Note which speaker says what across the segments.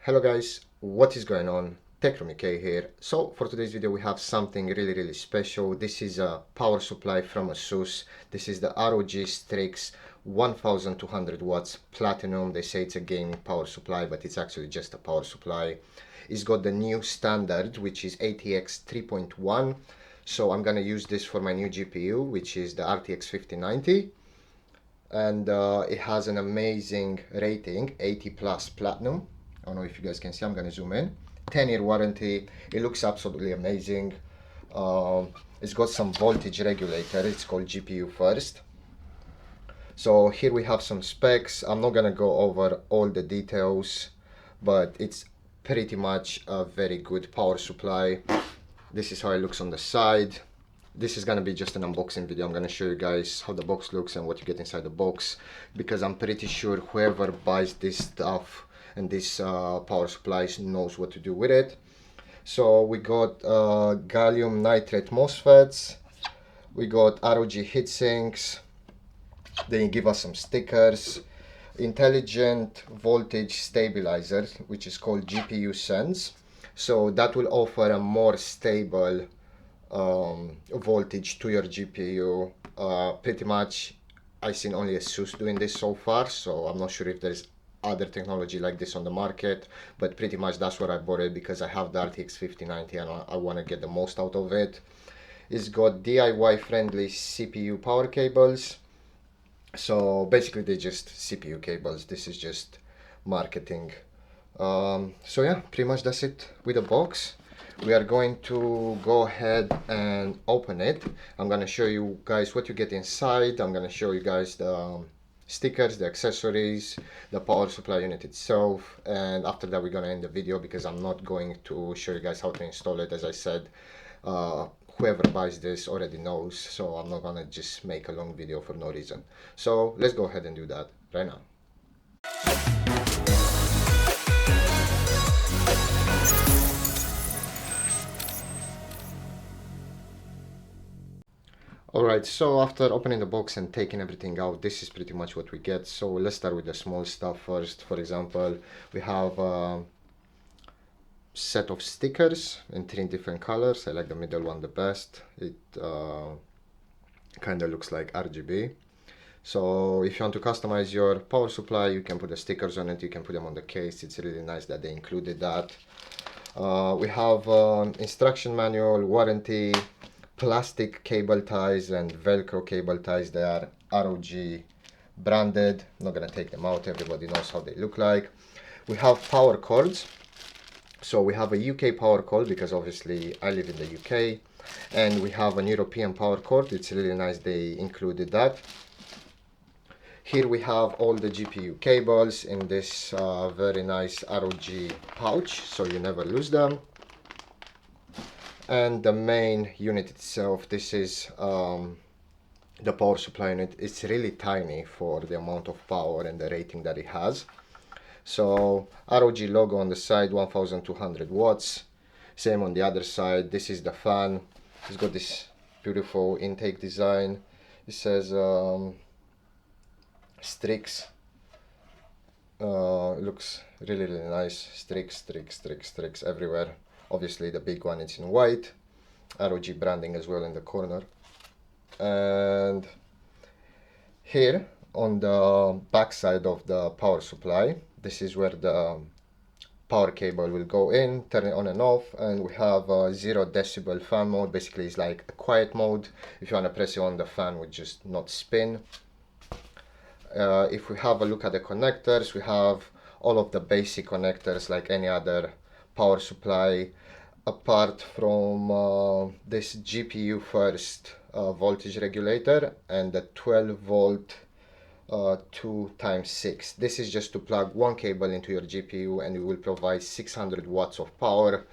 Speaker 1: Hello guys, what is going on? Techroomuk here. So for today's video we have something really special. This is a power supply from ASUS. This is the ROG STRIX 1200 watts platinum. They say it's a gaming power supply, but it's actually just a power supply. It's got the new standard, which is ATX 3.1. So I'm gonna use this for my new GPU, which is the RTX 5090. And it has an amazing rating, 80 plus platinum. I don't know if you guys can see, I'm gonna zoom in. 10-year warranty. It looks absolutely amazing. It's got some voltage regulator. It's called GPU first. So here we have some specs. I'm not gonna go over all the details, but it's pretty much a very good power supply. This is how it looks on the side. This is gonna be just an unboxing video. I'm gonna show you guys how the box looks and what you get inside the box, because I'm pretty sure whoever buys this stuff and these power supplies knows what to do with it. So we got gallium nitride MOSFETs, we got ROG heatsinks, they give us some stickers, intelligent voltage stabilizer, which is called GPU Sense. So that will offer a more stable voltage to your GPU. Pretty much I've seen only ASUS doing this so far, so I'm not sure if there's other technology like this on the market, but pretty much that's what I bought it because I have the RTX 5090 and I want to get the most out of it. It's got DIY friendly CPU power cables. So basically they're just CPU cables. This is just marketing. So yeah, pretty much that's it with the box. We are going to go ahead and open it. I'm gonna show you guys what you get inside. I'm gonna show you guys the stickers, the accessories, the power supply unit itself, and after that we're gonna end the video because I'm not going to show you guys how to install it. As I said, whoever buys this already knows, so I'm not gonna just make a long video for no reason. So let's go ahead and do that right now. Alright, so after opening the box and taking everything out, this is pretty much what we get. So let's start with the small stuff first. For example, we have a set of stickers in 3 different colors. I like the middle one the best. It kind of looks like RGB. So if you want to customize your power supply, you can put the stickers on it, you can put them on the case. It's really nice that they included that. We have instruction manual, warranty, plastic cable ties and velcro cable ties. They are ROG branded. I'm not gonna take them out, everybody knows how they look like. We have power cords. So we have a UK power cord because obviously I live in the UK, and we have an European power cord. It's really nice they included that. Here we have all the GPU cables in this very nice ROG pouch, so you never lose them. And the main unit itself, this is the power supply unit. It's really tiny for the amount of power and the rating that it has. So ROG logo on the side, 1200 watts. Same on the other side. This is the fan. It's got this beautiful intake design. It says STRIX. It looks really nice. STRIX everywhere. Obviously the big one is in white, ROG branding as well in the corner. And here on the back side of the power supply, this is where the power cable will go in, turn it on and off, and we have a 0 decibel fan mode. Basically it's like a quiet mode. If you want to press it on, the fan would just not spin. If we have a look at the connectors, we have all of the basic connectors like any other power supply, apart from this GPU first voltage regulator and the 12 volt 2x6. This is just to plug one cable into your GPU and it will provide 600 watts of power.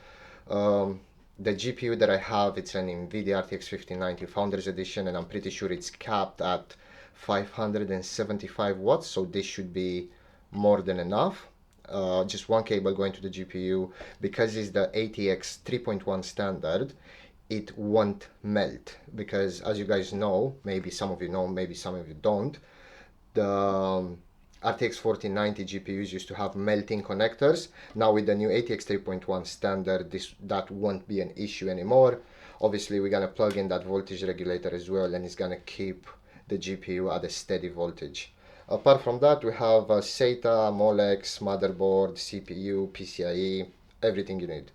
Speaker 1: The GPU that I have, it's an NVIDIA RTX 5090 Founders Edition, and I'm pretty sure it's capped at 575 watts, so this should be more than enough. Just one cable going to the GPU. Because it's the ATX 3.1 standard, it won't melt, because as you guys know, maybe some of you know, maybe some of you don't, the RTX 4090 GPUs used to have melting connectors. Now with the new ATX 3.1 standard, that won't be an issue anymore. Obviously we're gonna plug in that voltage regulator as well, and it's gonna keep the GPU at a steady voltage. Apart from that, we have SATA, Molex, motherboard, CPU, PCIe, everything you need.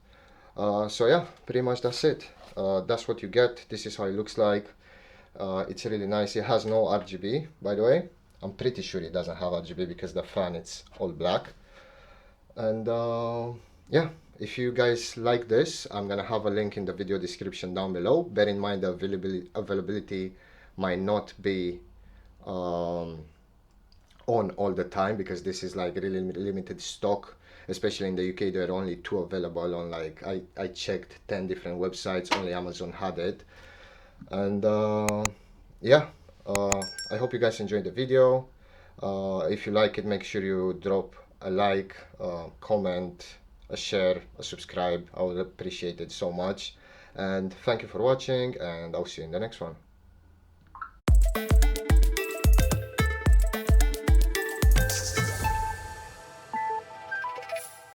Speaker 1: So yeah, pretty much that's it. That's what you get. This is how it looks like. It's really nice. It has no RGB, by the way. I'm pretty sure it doesn't have RGB because the fan it's all black. And yeah, if you guys like this, I'm gonna have a link in the video description down below. Bear in mind the availability might not be on all the time, because this is like really limited stock. Especially in the UK, there are only 2 available on, like, I checked 10 different websites, only Amazon had it. And yeah, I hope you guys enjoyed the video. If you like it, make sure you drop a like, comment, a share, a subscribe. I would appreciate it so much. And thank you for watching, and I'll see you in the next one.